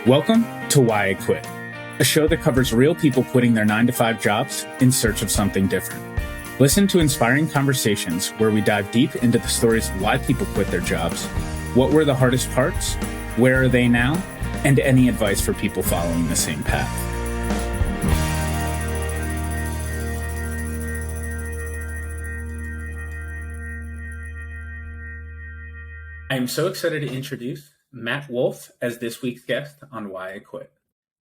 Welcome to Why I Quit, a show that covers real people quitting their 9-to-5 jobs in search of something different. Listen to inspiring conversations where we dive deep into the stories of why people quit their jobs, what were the hardest parts, where are they now, and any advice for people following the same path. I am so excited to introduce Matt Wolff as this week's guest on Why I Quit.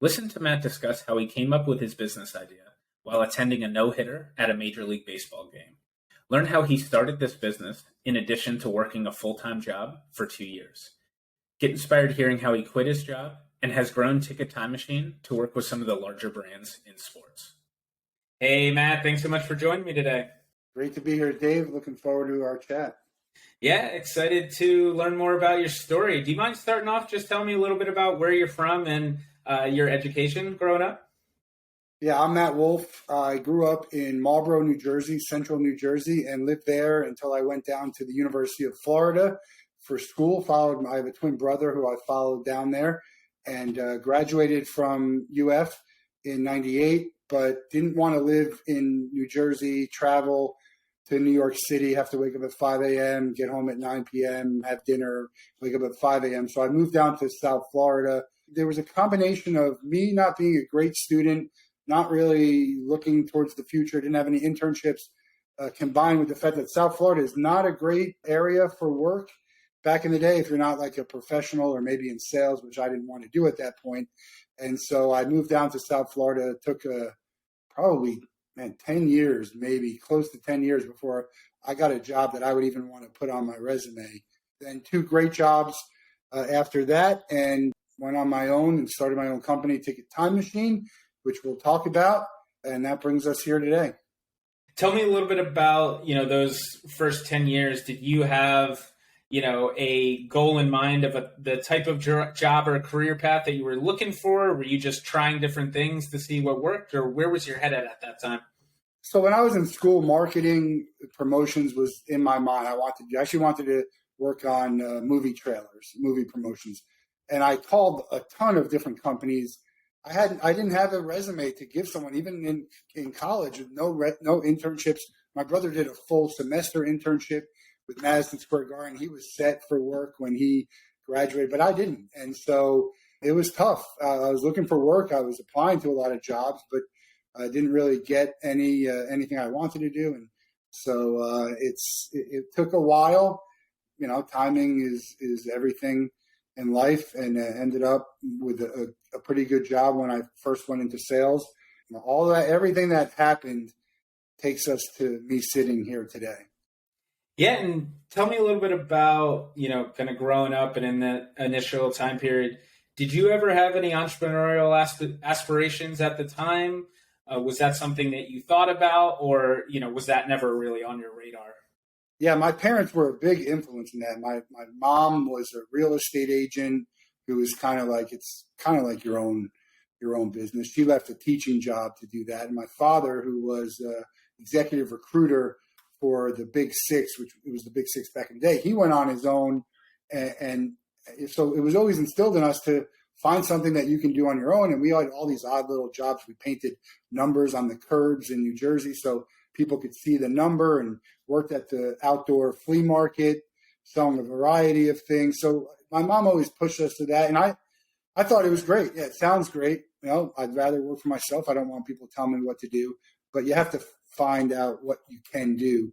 Listen to Matt discuss how he came up with his business idea while attending a no-hitter at a Major League Baseball game. Learn how he started this business in addition to working a full-time job for 2 years. Get inspired hearing how he quit his job and has grown Ticket Time Machine to work with some of the larger brands in sports. Hey, Matt, thanks so much for joining me today. Great to be here, Dave. Looking forward to our chat. Yeah, excited to learn more about your story. Do you mind starting off just telling me a little bit about where you're from and your education growing up? Yeah, I'm Matt Wolff. I grew up in Marlboro, New Jersey, central New Jersey, and lived there until I went down to the University of Florida for school. I have a twin brother who I followed down there, and graduated from UF in 98, but didn't want to live in New Jersey, travel to New York City, have to wake up at 5 a.m., get home at 9 p.m., have dinner, wake up at 5 a.m. So I moved down to South Florida. There was a combination of me not being a great student, not really looking towards the future, didn't have any internships, combined with the fact that South Florida is not a great area for work back in the day if you're not like a professional or maybe in sales, which I didn't want to do at that point. And so I moved down to South Florida. It took probably 10 years, maybe close to 10 years before I got a job that I would even want to put on my resume. Then 2 great jobs after that, and went on my own and started my own company, Ticket Time Machine, which we'll talk about. And that brings us here today. Tell me a little bit about, those first 10 years. Did you have, a goal in mind of the type of job or career path that you were looking for? Were you just trying different things to see what worked, or where was your head at that time? So when I was in school, marketing promotions was in my mind. I actually wanted to work on movie trailers, movie promotions. And I called a ton of different companies. I didn't have a resume to give someone, even in college, no internships. My brother did a full semester internship with Madison Square Garden. He was set for work when he graduated, but I didn't. And so it was tough. I was looking for work. I was applying to a lot of jobs, but I didn't really get anything I wanted to do. And so it took a while. Timing is everything in life, and ended up with a pretty good job when I first went into sales. Everything that happened takes us to me sitting here today. Yeah, and tell me a little bit about, kind of growing up and in that initial time period. Did you ever have any entrepreneurial aspirations at the time? Was that something that you thought about, or, was that never really on your radar? Yeah, my parents were a big influence in that. My mom was a real estate agent who was kind of like your own business. She left a teaching job to do that. And my father, who was executive recruiter for the Big Six, which it was the Big Six back in the day, he went on his own. And so it was always instilled in us to find something that you can do on your own. And we had all these odd little jobs. We painted numbers on the curbs in New Jersey so people could see the number, and worked at the outdoor flea market, selling a variety of things. So my mom always pushed us to that. And I thought it was great. Yeah, it sounds great. I'd rather work for myself. I don't want people telling me what to do, but you have to find out what you can do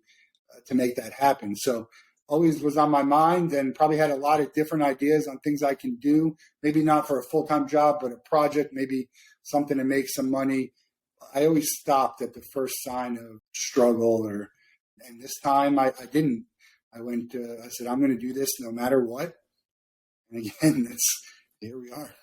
to make that happen. So always was on my mind, and probably had a lot of different ideas on things I can do, maybe not for a full-time job, but a project, maybe something to make some money. I always stopped at the first sign of struggle, and this time I didn't. I said, I'm going to do this no matter what. And again, here we are.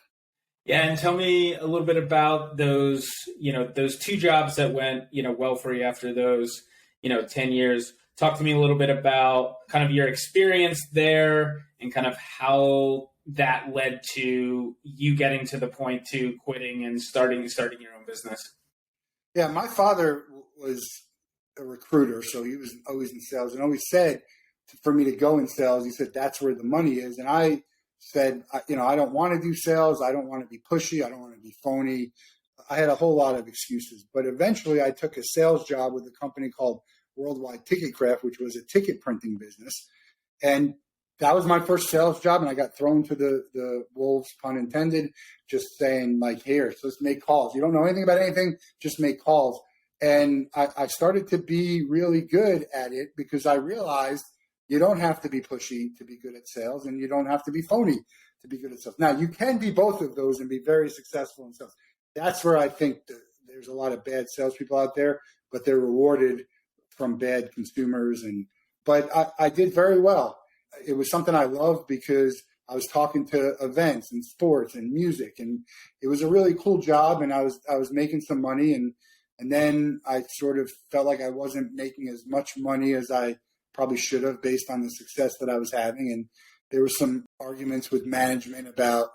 Yeah. And tell me a little bit about those 2 jobs that went, well for you after those, 10 years. Talk to me a little bit about kind of your experience there and kind of how that led to you getting to the point to quitting and starting your own business. Yeah, my father was a recruiter, so he was always in sales, and always said for me to go in sales. He said that's where the money is, and I said, I don't want to do sales. I don't want to be pushy. I don't want to be phony. I had a whole lot of excuses, but eventually I took a sales job with a company called Worldwide Ticket Craft, which was a ticket printing business. And that was my first sales job. And I got thrown to the wolves, pun intended, just saying like, here, so let's make calls. You don't know anything about anything, just make calls. And I started to be really good at it because I realized you don't have to be pushy to be good at sales, and you don't have to be phony to be good at sales. Now, you can be both of those and be very successful in sales. That's where I think there's a lot of bad salespeople out there, but they're rewarded from bad consumers. But I did very well. It was something I loved because I was talking to events and sports and music, and it was a really cool job. And I was making some money, and then I sort of felt like I wasn't making as much money as I probably should have based on the success that I was having. And there were some arguments with management about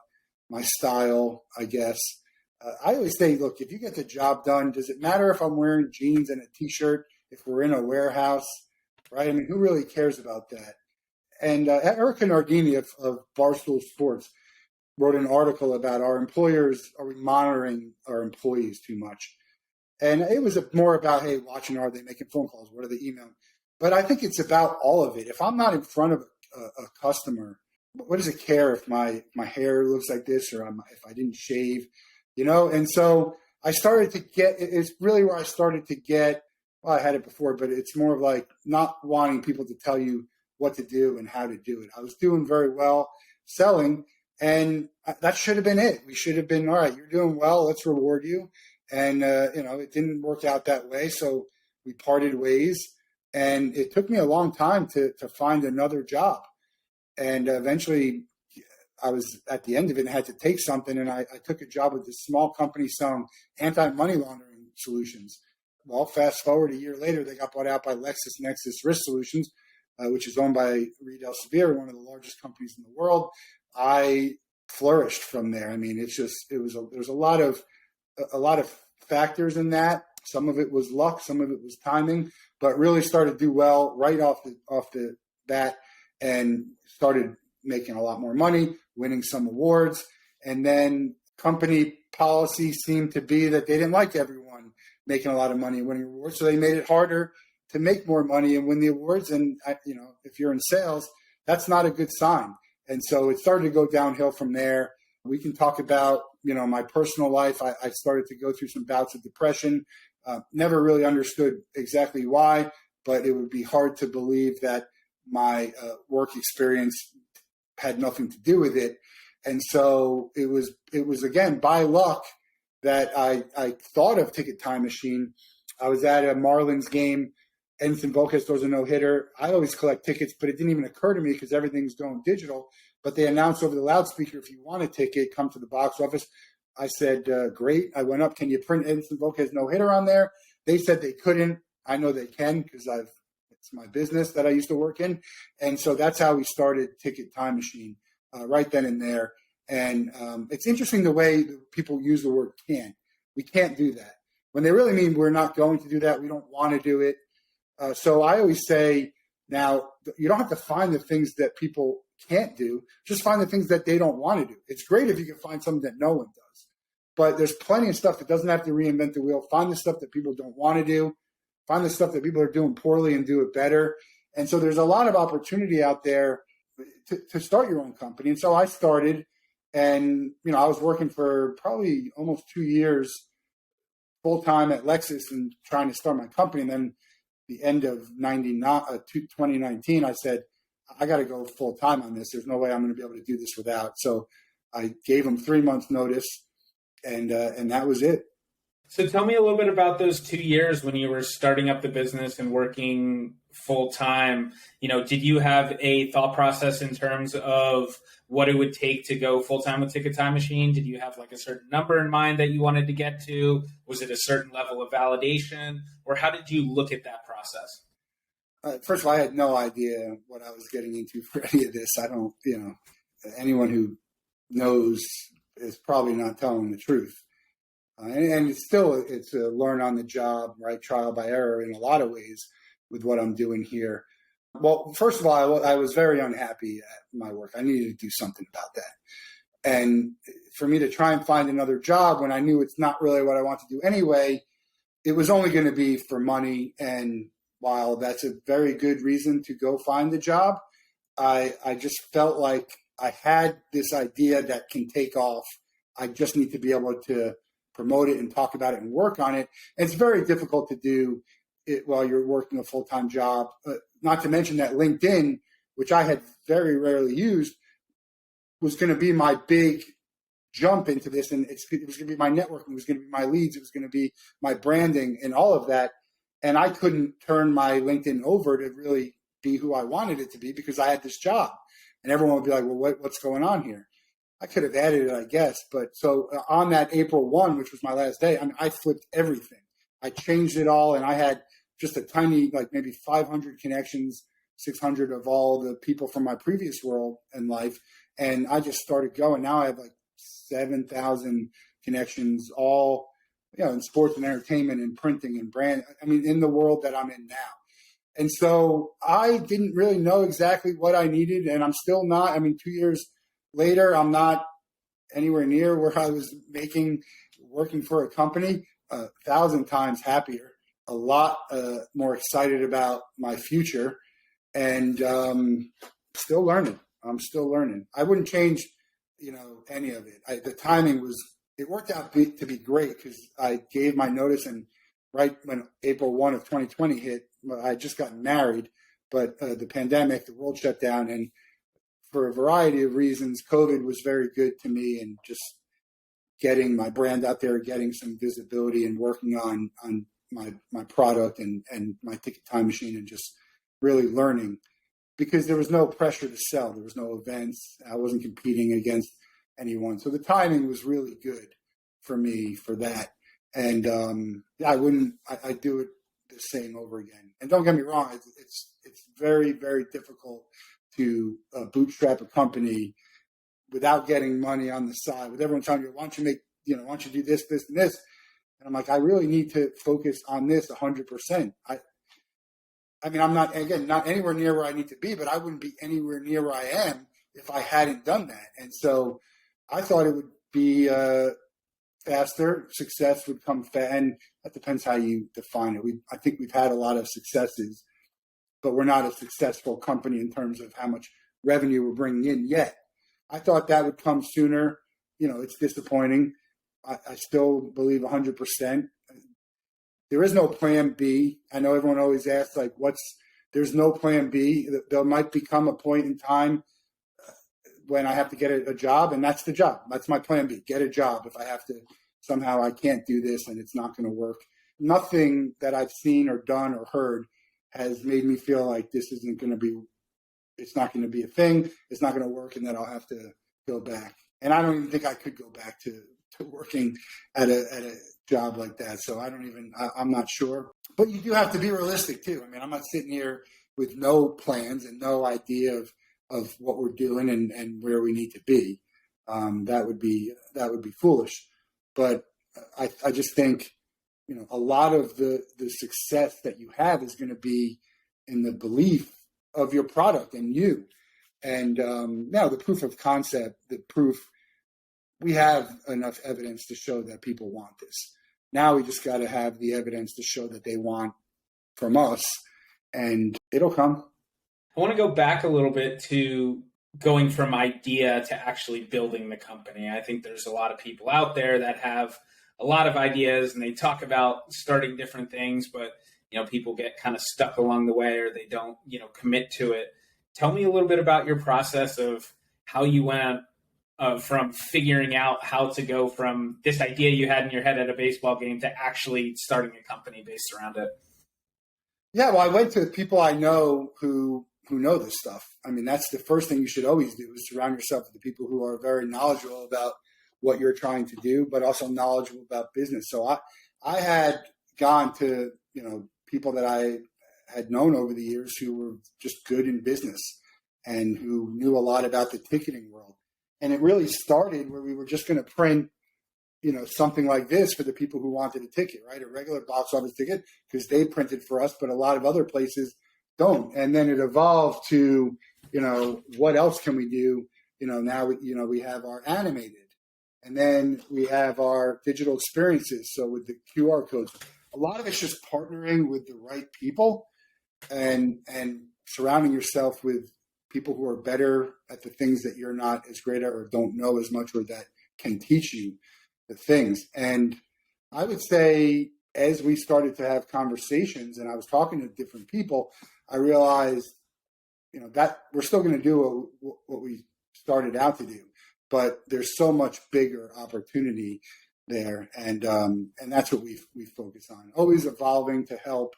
my style, I guess. I always say, look, if you get the job done, does it matter if I'm wearing jeans and a T-shirt, if we're in a warehouse, right? I mean, who really cares about that? And Erica Nardini of Barstool Sports wrote an article about are we monitoring our employees too much? And it was more about, hey, watching, are they making phone calls? What are they emailing? But I think it's about all of it. If I'm not in front of a customer, what does it care if my hair looks like this or if I didn't shave? And so I started to it's really where I started to get, well, I had it before, but it's more of like not wanting people to tell you what to do and how to do it. I was doing very well selling, and that should have been it. We should have been, all right, you're doing well, let's reward you. And, it didn't work out that way. So we parted ways, and it took me a long time to find another job. And eventually I was at the end of it and had to take something. And I took a job with this small company selling anti-money laundering solutions. Well, fast forward a year later, they got bought out by LexisNexis Risk Solutions, which is owned by Reed Elsevier, one of the largest companies in the world. I flourished from there. I mean, there's a lot of factors in that. Some of it was luck, some of it was timing, but really started to do well right off the bat, and started making a lot more money, winning some awards. And then company policy seemed to be that they didn't like everyone making a lot of money and winning awards. So they made it harder to make more money and win the awards. And, if you're in sales, that's not a good sign. And so it started to go downhill from there. We can talk about, my personal life. I started to go through some bouts of depression. Never really understood exactly why, but it would be hard to believe that my work experience had nothing to do with it. And so it was again, by luck that I thought of Ticket Time Machine. I was at a Marlins game. Edinson Volquez throws a no-hitter. I always collect tickets, but it didn't even occur to me because everything's going digital. But they announced over the loudspeaker, if you want a ticket, come to the box office. I said, great. I went up, can you print Edinson Volquez no-hitter on there? They said they couldn't. I know they can because it's my business that I used to work in. And so that's how we started Ticket Time Machine right then and there. And it's interesting the way people use the word can't. We can't do that. When they really mean we're not going to do that, we don't want to do it. So I always say, now, you don't have to find the things that people can't do. Just find the things that they don't want to do. It's great if you can find something that no one does. But there's plenty of stuff that doesn't have to reinvent the wheel. Find the stuff that people don't want to do. Find the stuff that people are doing poorly and do it better. And so there's a lot of opportunity out there to start your own company. And so I started, and I was working for probably almost 2 years full-time at Lexus and trying to start my company. And then the end of 2019, I said, I got to go full-time on this. There's no way I'm going to be able to do this without. So I gave them 3 months notice, and that was it. So tell me a little bit about those 2 years when you were starting up the business and working full-time. Did you have a thought process in terms of what it would take to go full-time with Ticket Time Machine? Did you have like a certain number in mind that you wanted to get to? Was it a certain level of validation? Or how did you look at that process? First of all, I had no idea what I was getting into for any of this. I don't, anyone who knows is probably not telling the truth. And it's a learn on the job, right? Trial by error in a lot of ways with what I'm doing here. Well, first of all, I was very unhappy at my work. I needed to do something about that. And for me to try and find another job when I knew it's not really what I want to do anyway, it was only going to be for money. And while that's a very good reason to go find the job, I just felt like I had this idea that can take off. I just need to be able to promote it and talk about it and work on it. And it's very difficult to do it while you're working a full-time job. Not to mention that LinkedIn, which I had very rarely used, was going to be my big jump into this. And it was going to be my networking. It was going to be my leads. It was going to be my branding and all of that. And I couldn't turn my LinkedIn over to really be who I wanted it to be because I had this job. And everyone would be like, well, what's going on here? I could have added it, I guess. But so on that April 1, which was my last day, I flipped everything. I changed it all. And I had just a tiny, like maybe 500 connections, 600 of all the people from my previous world and life. And I just started going. Now I have like 7,000 connections, all in sports and entertainment and printing and brand. I mean, in the world that I'm in now. And so I didn't really know exactly what I needed, and I'm still not. I mean, 2 years later, I'm not anywhere near where I was working for a company. 1,000 times happier, a lot more excited about my future, and still learning. I'm still learning. I wouldn't change, any of it. The timing it worked out to be great because I gave my notice, and right when April 1 of 2020 hit, I had just gotten married, but the pandemic, the world shut down, and for a variety of reasons, COVID was very good to me, and just getting my brand out there, getting some visibility, and working on my product and my ticket time machine, and just really learning. Because there was no pressure to sell. There was no events. I wasn't competing against anyone. So the timing was really good for me for that. And I do it the same over again. And don't get me wrong, it's very, very difficult to bootstrap a company without getting money on the side, with everyone telling you, why don't you do this, this, and this? And I'm like, I really need to focus on this 100%. I mean, I'm not anywhere near where I need to be, but I wouldn't be anywhere near where I am if I hadn't done that. And so I thought it would be faster. Success would come fast. And that depends how you define it. I think we've had a lot of successes, but we're not a successful company in terms of how much revenue we're bringing in yet. I thought that would come sooner. It's disappointing. I still believe 100%. There is no plan B. I know everyone always asks, like, there's no plan B. There might become a point in time when I have to get a job, and that's the job. That's my plan B, get a job. If I have to, somehow I can't do this and it's not going to work. Nothing that I've seen or done or heard has made me feel like it's not going to be a thing. It's not going to work, and that I'll have to go back. And I don't even think I could go back to working at a job like that. So I'm not sure. But you do have to be realistic too. I mean, I'm not sitting here with no plans and no idea of what we're doing and where we need to be. That would be foolish. But I just think, a lot of the success that you have is going to be in the belief of your product and you. And now the proof of concept, we have enough evidence to show that people want this. Now we just got to have the evidence to show that they want from us, and it'll come. I want to go back a little bit to going from idea to actually building the company. I think there's a lot of people out there that have a lot of ideas, and they talk about starting different things, but people get kind of stuck along the way, or they don't commit to it. Tell me a little bit about your process of how you went from figuring out how to go from this idea you had in your head at a baseball game to actually starting a company based around it. Yeah, well, I went to people I know who know this stuff. I mean, that's the first thing you should always do, is surround yourself with the people who are very knowledgeable about what you're trying to do, but also knowledgeable about business. So I had gone to, people that I had known over the years who were just good in business and who knew a lot about the ticketing world. And it really started where we were just going to print, something like this for the people who wanted a ticket, right? A regular box office ticket, because they printed for us, but a lot of other places don't. And then it evolved to, what else can we do? Now, we have our animated, and then we have our digital experiences. So with the QR codes, a lot of it's just partnering with the right people and surrounding yourself with people who are better at the things that you're not as great at or don't know as much, or that can teach you the things. And I would say, as we started to have conversations and I was talking to different people, I realized, that we're still going to do what we started out to do, but there's so much bigger opportunity there. And that's what we focus on, always evolving to help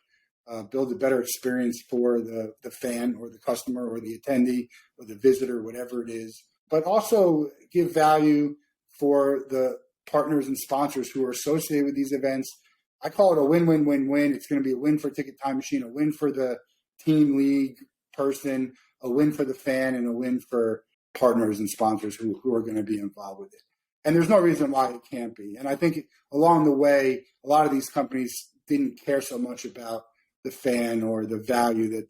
build a better experience for the fan or the customer or the attendee or the visitor, whatever it is, but also give value for the partners and sponsors who are associated with these events. I call it a win-win-win-win. It's going to be a win for Ticket Time Machine, a win for the team league person, a win for the fan, and a win for partners and sponsors who are going to be involved with it. And there's no reason why it can't be. And I think along the way, a lot of these companies didn't care so much about the fan or the value that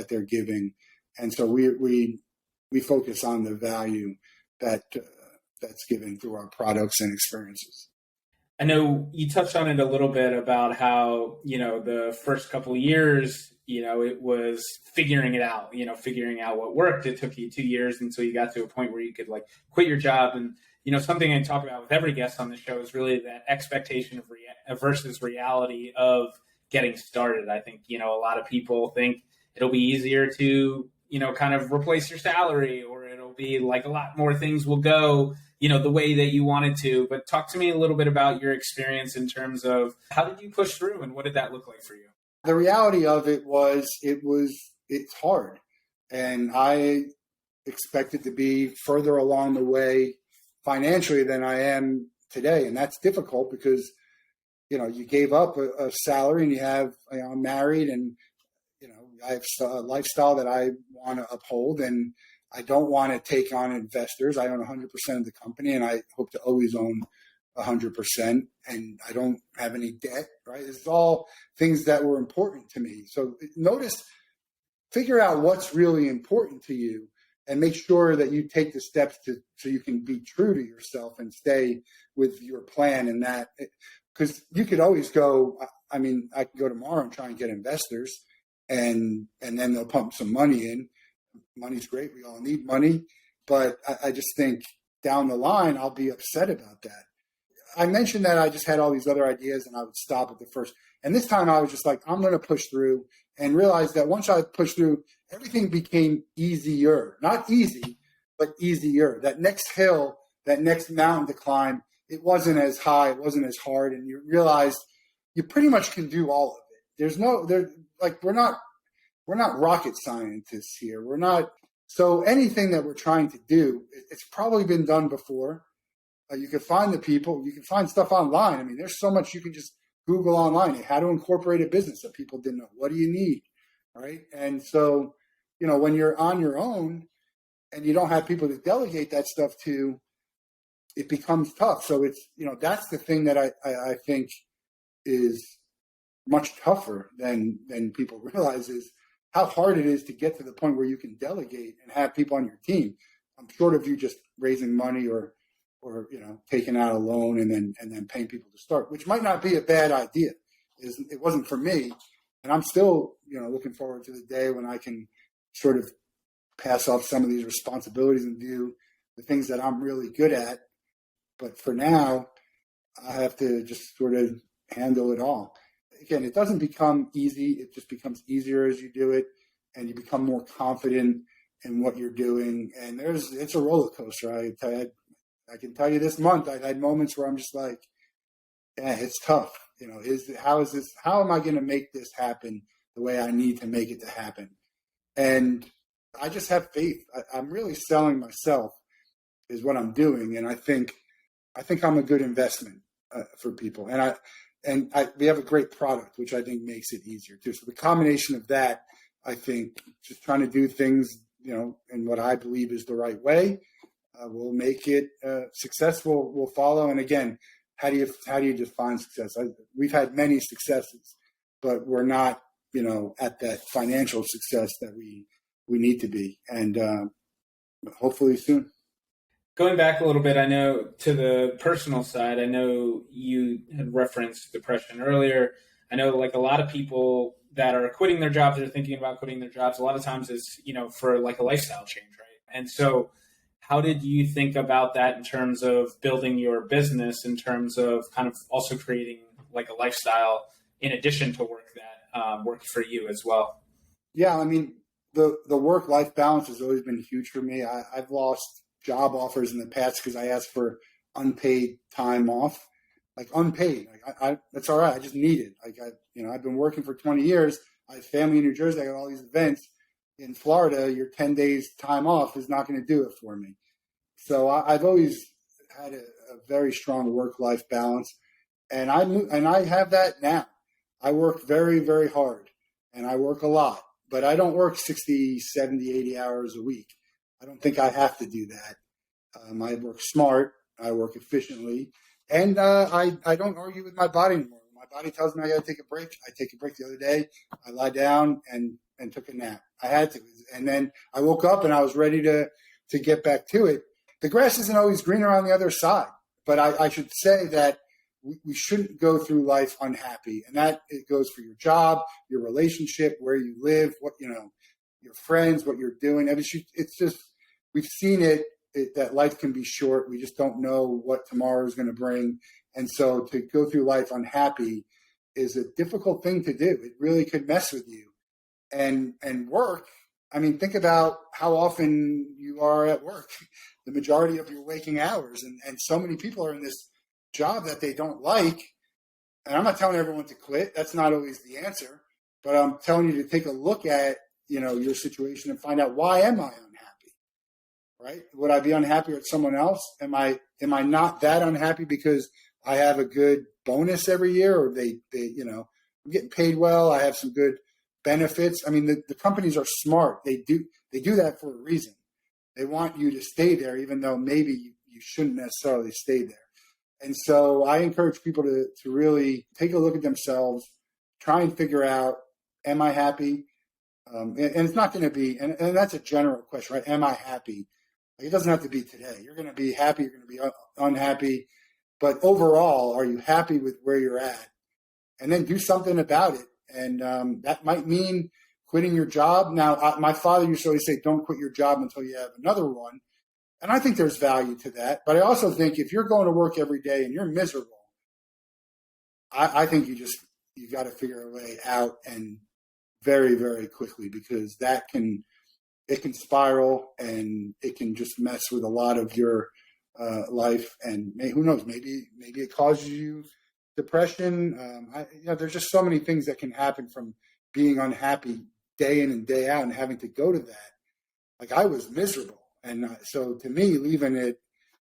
they're giving. And so we focus on the value that's given through our products and experiences. I know you touched on it a little bit about how, the first couple of years, it was figuring it out, figuring out what worked. It took you 2 years until you got to a point where you could quit your job. And, something I talk about with every guest on the show is really that expectation of versus reality of getting started. I think, a lot of people think it'll be easier to, kind of replace your salary, or it'll be a lot more things will go, the way that you wanted to. But talk to me a little bit about your experience in terms of how did you push through and what did that look like for you? The reality of it was it's hard. And I expected to be further along the way financially than I am today. And that's difficult because, you gave up a salary and you have, I'm married and, I have a lifestyle that I want to uphold, and I don't want to take on investors. I own 100% of the company, and I hope to always own 100%. And I don't have any debt, right? It's all things that were important to me. So figure out what's really important to you and make sure that you take the steps so you can be true to yourself and stay with your plan. And that, because you could always go, I could go tomorrow and try and get investors, and then they'll pump some money in. Money's great. We all need money. But I just think down the line, I'll be upset about that. I mentioned that I just had all these other ideas and I would stop at the first. And this time I was just I'm going to push through, and realized that once I pushed through, everything became easier. Not easy, but easier. That next hill, that next mountain to climb, it wasn't as high, it wasn't as hard. And you realized you pretty much can do all of it. We're not rocket scientists here. We're not. So anything that we're trying to do, it's probably been done before. You can find the people. You can find stuff online. There's so much you can just Google online. How to incorporate a business that people didn't know. What do you need, right? And so, when you're on your own and you don't have people to delegate that stuff to, it becomes tough. So it's, that's the thing that I think is much tougher than people realize, is how hard it is to get to the point where you can delegate and have people on your team. I'm short of you just raising money or taking out a loan and then paying people to start, which might not be a bad idea. It wasn't for me, and I'm still looking forward to the day when I can sort of pass off some of these responsibilities and do the things that I'm really good at. But for now, I have to just sort of handle it all. Again, it doesn't become easy. It just becomes easier as you do it, and you become more confident in what you're doing. And it's a roller coaster. I can tell you this month, I've had moments where I'm just it's tough. How am I going to make this happen the way I need to make it to happen? And I just have faith. I'm really selling myself is what I'm doing. And I think I'm a good investment for people. And we have a great product, which I think makes it easier too. So the combination of that, I think, just trying to do things, in what I believe is the right way, will make it successful. Will follow. And again, how do you define success? We've had many successes, but we're not at that financial success that we need to be, and hopefully soon. Going back a little bit, I know to the personal side, I know you had referenced depression earlier. I know like a lot of people that are quitting their jobs or thinking about quitting their jobs, a lot of times is, for like a lifestyle change, right? And so how did you think about that in terms of building your business, in terms of kind of also creating like a lifestyle in addition to work that worked for you as well? Yeah, I mean, the work-life balance has always been huge for me. I've lost job offers in the past because I asked for unpaid time off, like unpaid. Like that's all right. I just need it. Like I've been working for 20 years. I have family in New Jersey. I got all these events in Florida. Your 10 days time off is not going to do it for me. So I've always had a very strong work-life balance, and I have that now. I work very, very hard, and I work a lot, but I don't work 60, 70, 80 hours a week. I don't think I have to do that. I work smart. I work efficiently. And I don't argue with my body anymore. When my body tells me I got to take a break, I take a break. The other day, I lie down and took a nap. I had to. And then I woke up and I was ready to get back to it. The grass isn't always greener on the other side. But I should say that we shouldn't go through life unhappy. And that it goes for your job, your relationship, where you live, your friends, what you're doing. I mean, it's just, we've seen it, that life can be short. We just don't know what tomorrow is going to bring. And so to go through life unhappy is a difficult thing to do. It really could mess with you. And work, I mean, think about how often you are at work, the majority of your waking hours. And so many people are in this job that they don't like. And I'm not telling everyone to quit. That's not always the answer. But I'm telling you to take a look at, your situation and find out, why am I unhappy? Right? Would I be unhappy with someone else? Am I not that unhappy because I have a good bonus every year, or they I'm getting paid well, I have some good benefits? I mean, the companies are smart. They do that for a reason. They want you to stay there, even though maybe you shouldn't necessarily stay there. And so I encourage people to really take a look at themselves, try and figure out, am I happy? And it's not going to be, and that's a general question, right? Am I happy? Like, it doesn't have to be today. You're going to be happy, you're going to be unhappy. But overall, are you happy with where you're at? And then do something about it. And that might mean quitting your job. Now, my father used to always say, don't quit your job until you have another one. And I think there's value to that. But I also think if you're going to work every day and you're miserable, I think you got to figure a way out, and very, very quickly, because it can spiral and it can just mess with a lot of your life. And who knows, maybe it causes you depression. There's just so many things that can happen from being unhappy day in and day out and having to go to that. Like, I was miserable. And so to me, leaving it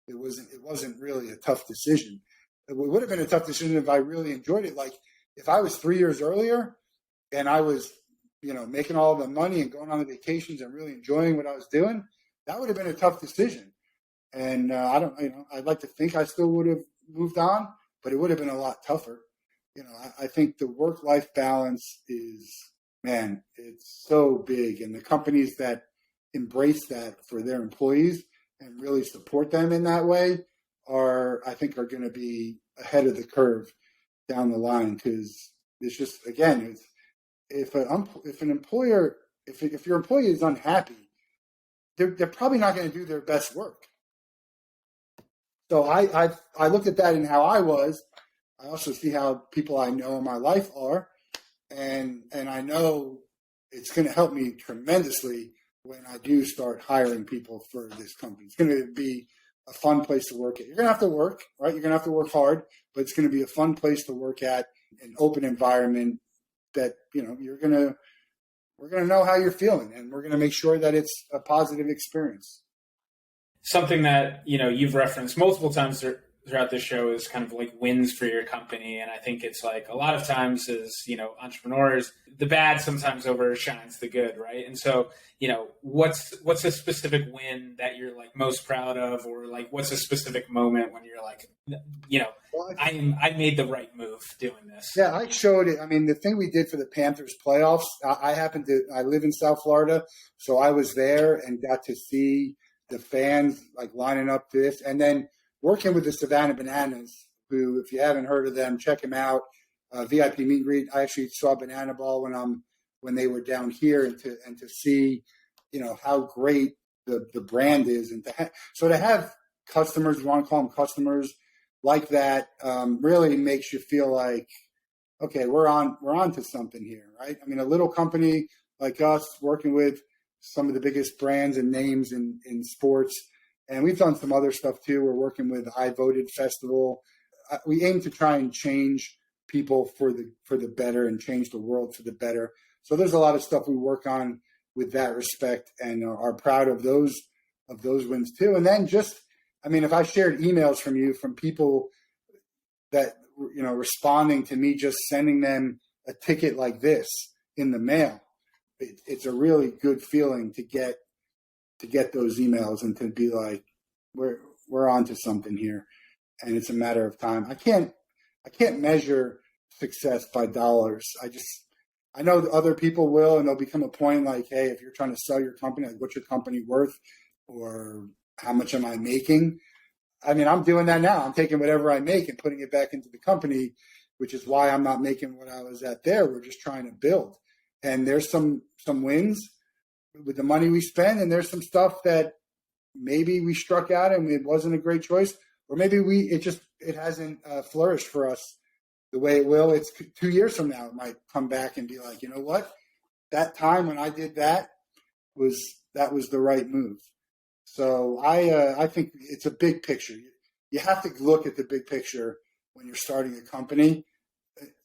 wasn't really a tough decision. It would have been a tough decision if I really enjoyed it. Like, if I was 3 years earlier and I was, making all the money and going on the vacations and really enjoying what I was doing, that would have been a tough decision. And I'd like to think I still would have moved on, but it would have been a lot tougher. I think the work-life balance is, man, it's so big. And the companies that embrace that for their employees and really support them in that way are going to be ahead of the curve down the line. Because it's just, again, if your employee is unhappy, they're probably not going to do their best work. So I looked at that in how I was. I also see how people I know in my life are, and I know it's going to help me tremendously when I do start hiring people for this company. It's going to be a fun place to work at. You're going to have to work, right? You're going to have to work hard, but it's going to be a fun place to work at, an open environment that, we're going to know how you're feeling, and we're going to make sure that it's a positive experience. Something that, you've referenced multiple times throughout this show is kind of like wins for your company. And I think it's like a lot of times as, entrepreneurs, the bad sometimes overshines the good, right? And so, what's a specific win that you're like most proud of, or like what's a specific moment when you're like, well, I made the right move doing this. Yeah, I showed it. I mean, the thing we did for the Panthers playoffs, I live in South Florida, so I was there and got to see the fans like lining up to this, and then working with the Savannah Bananas, who, if you haven't heard of them, check them out. VIP meet and greet. I actually saw Banana Ball when they were down here, and to see, how great the brand is, and to have customers, you want to call them customers, like that, really makes you feel like, okay, we're on to something here, right? I mean, a little company like us working with some of the biggest brands and names in sports. And we've done some other stuff too. We're working with I Voted Festival. We aim to try and change people for the better and change the world for the better. So there's a lot of stuff we work on with that respect, and are proud of those wins too. And then if I shared emails from people that, responding to me, just sending them a ticket like this in the mail, it's a really good feeling to get those emails and to be like, we're on to something here, and it's a matter of time. I can't measure success by dollars. I know other people will, and there'll become a point like, hey, if you're trying to sell your company, like, what's your company worth, or how much am I making? I mean, I'm doing that now. I'm taking whatever I make and putting it back into the company, which is why I'm not making what I was at there. We're just trying to build. And there's some wins with the money we spend, and there's some stuff that maybe we struck out and it wasn't a great choice, or maybe it hasn't flourished for us the way it will. It's 2 years from now, it might come back and be like, you know what? That time when I did that was the right move. So I think it's a big picture. You have to look at the big picture when you're starting a company.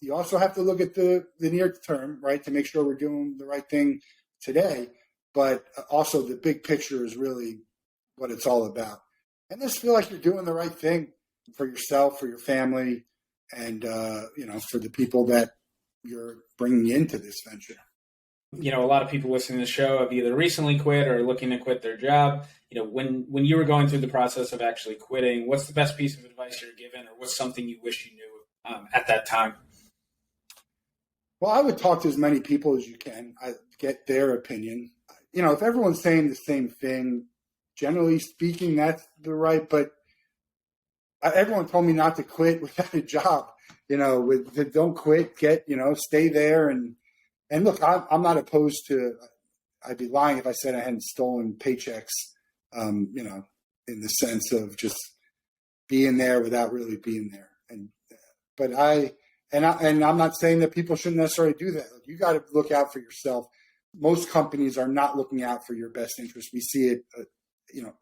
You also have to look at the near term, right, to make sure we're doing the right thing today. But also the big picture is really what it's all about. And just feel like you're doing the right thing for yourself, for your family, and for the people that you're bringing into this venture. A lot of people listening to the show have either recently quit or looking to quit their job. When you were going through the process of actually quitting, what's the best piece of advice you're given, or what's something you wish you knew at that time? Well, I would talk to as many people as you can. I get their opinion. If everyone's saying the same thing, generally speaking, that's the right. But everyone told me not to quit without a job. Don't quit, stay there. And look, I'm not opposed to. I'd be lying if I said I hadn't stolen paychecks. In the sense of just being there without really being there. And I'm not saying that people shouldn't necessarily do that. You got to look out for yourself. Most companies are not looking out for your best interest. We see it,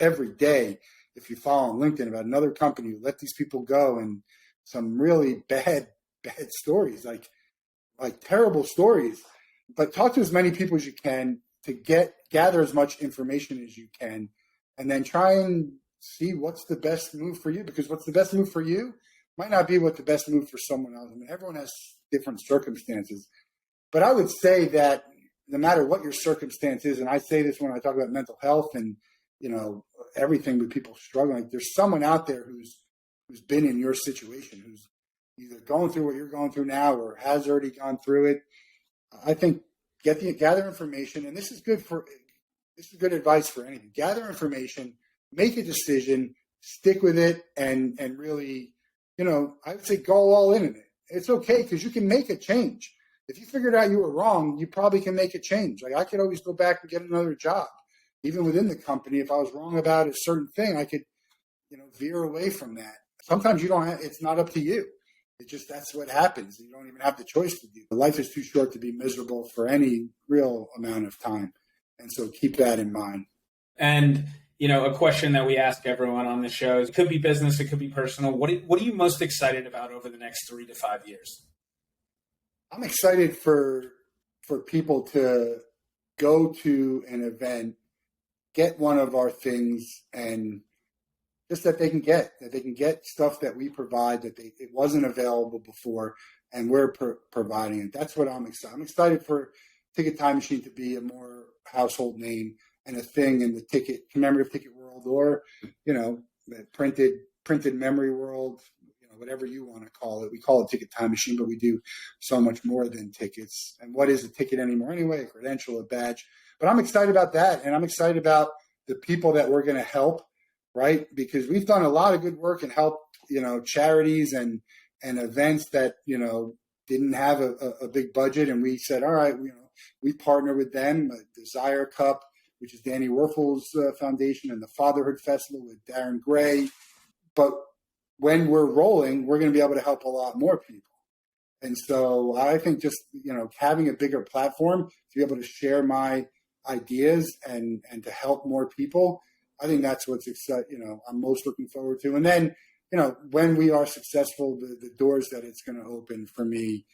every day. If you follow on LinkedIn about another company who let these people go, and some really bad stories, like terrible stories. But talk to as many people as you can to gather as much information as you can, and then try and see what's the best move for you. Because what's the best move for you might not be what the best move for someone else. I mean, everyone has different circumstances. But I would say that no matter what your circumstance is, and I say this when I talk about mental health and, everything with people struggling, there's someone out there who's been in your situation, who's either going through what you're going through now or has already gone through it. I think gather information, and this is good advice for anything. Gather information, make a decision, stick with it, and really, I would say go all in it. It's okay, because you can make a change. If you figured out you were wrong, you probably can make a change. Like, I could always go back and get another job, even within the company. If I was wrong about a certain thing, I could, veer away from that. Sometimes it's not up to you. That's what happens. You don't even have the choice to do. Life is too short to be miserable for any real amount of time. And so keep that in mind. And, a question that we ask everyone on the show is, it could be business, it could be personal. What are you most excited about over the next 3 to 5 years? I'm excited for people to go to an event, get one of our things, and just that they can get stuff that we provide it wasn't available before, and we're providing it. That's what I'm excited. I'm excited for Ticket Time Machine to be a more household name and a thing in the commemorative ticket world, or the printed memory world, whatever you want to call it. We call it Ticket Time Machine, but we do so much more than tickets. And what is a ticket anymore anyway? A credential, a badge. But I'm excited about that, and I'm excited about the people that we're going to help, right? Because we've done a lot of good work and helped, charities and events that, didn't have a big budget. And we said, all right, we partner with them, Desire Cup, which is Danny Werfel's foundation, and the Fatherhood Festival with Darren Gray. But when we're rolling, we're going to be able to help a lot more people. And so I think just, having a bigger platform to be able to share my ideas and to help more people, I think that's what's I'm most looking forward to. And then, when we are successful, the doors that it's going to open for me,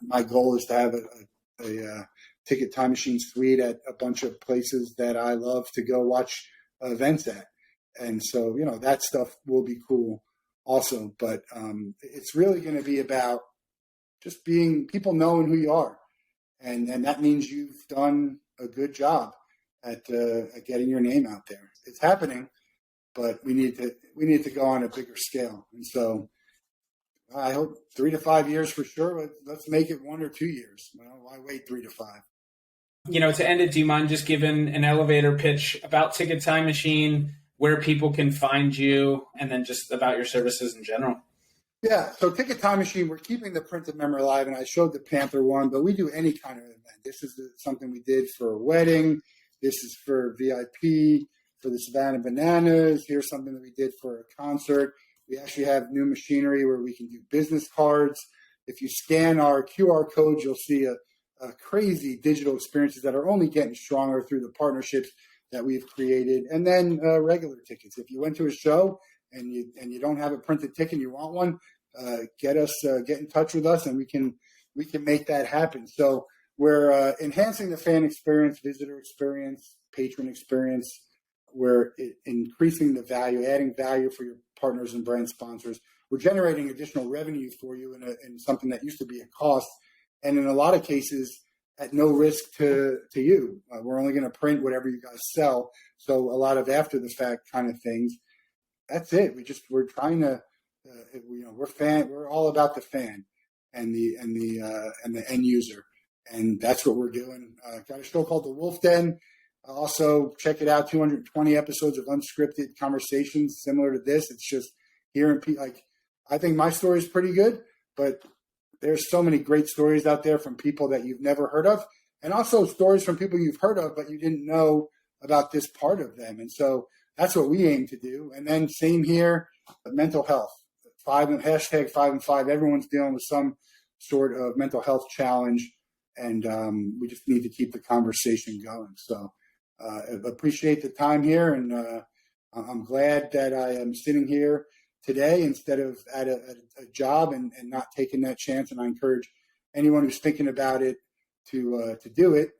my goal is to have a Ticket Time Machine suite at a bunch of places that I love to go watch events at. And so, that stuff will be cool also. But it's really going to be about just people knowing who you are. And that means you've done a good job at getting your name out there. It's happening, but we need to go on a bigger scale. And so I hope 3 to 5 years for sure, but let's make it 1 or 2 years. Well, why wait 3 to 5? To end it, do you mind just giving an elevator pitch about Ticket Time Machine, where people can find you, and then just about your services in general? Yeah, so Ticket Time Machine, we're keeping the printed memory alive, and I showed the Panther one, but we do any kind of event. This is something we did for a wedding. This is for VIP, for the Savannah Bananas. Here's something that we did for a concert. We actually have new machinery where we can do business cards. If you scan our QR codes, you'll see a crazy digital experiences that are only getting stronger through the partnerships that we've created. And then regular tickets. If you went to a show and you don't have a printed ticket and you want one, get in touch with us, and we can make that happen. So we're enhancing the fan experience, visitor experience, patron experience. We're increasing the value, adding value for your partners and brand sponsors. We're generating additional revenue for you in something that used to be a cost, and in a lot of cases at no risk to you. We're only going to print whatever you guys sell. So a lot of after the fact kind of things. That's it. We're trying to, we're all about the fan and the end user, and that's what we're doing. Got a show called The Wolf Den. Also check it out. 220 episodes of unscripted conversations similar to this. It's just hearing people. I think my story is pretty good, but there's so many great stories out there from people that you've never heard of, and also stories from people you've heard of but you didn't know about this part of them. And so that's what we aim to do. And then same here, mental health. Hashtag 5 and 5. Everyone's dealing with some sort of mental health challenge, and we just need to keep the conversation going. So I appreciate the time here, and I'm glad that I am sitting here today instead of at a job and not taking that chance. And I encourage anyone who's thinking about it to do it.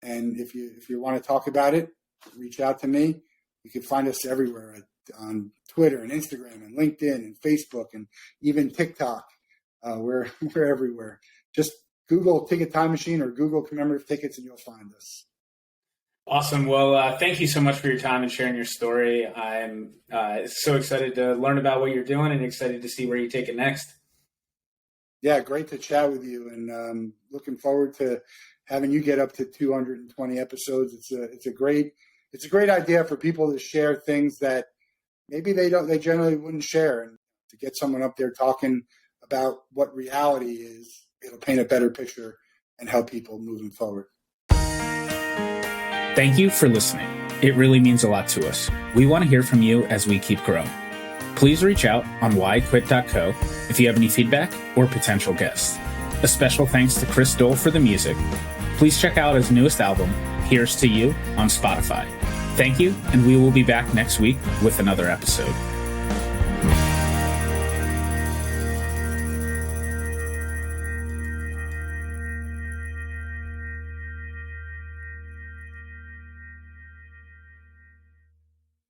And if you want to talk about it, reach out to me. You can find us everywhere on Twitter and Instagram and LinkedIn and Facebook and even TikTok. We're everywhere. Just Google Ticket Time Machine or Google commemorative tickets and you'll find us. Awesome. Well, thank you so much for your time and sharing your story. I'm so excited to learn about what you're doing and excited to see where you take it next. Yeah, great to chat with you, and looking forward to having you get up to 220 episodes. It's a great idea for people to share things that maybe they generally wouldn't share, and to get someone up there talking about what reality is, it'll paint a better picture and help people moving forward. Thank you for listening. It really means a lot to us. We want to hear from you as we keep growing. Please reach out on whyquit.co if you have any feedback or potential guests. A special thanks to Chris Dole for the music. Please check out his newest album, Here's to You, on Spotify. Thank you, and we will be back next week with another episode.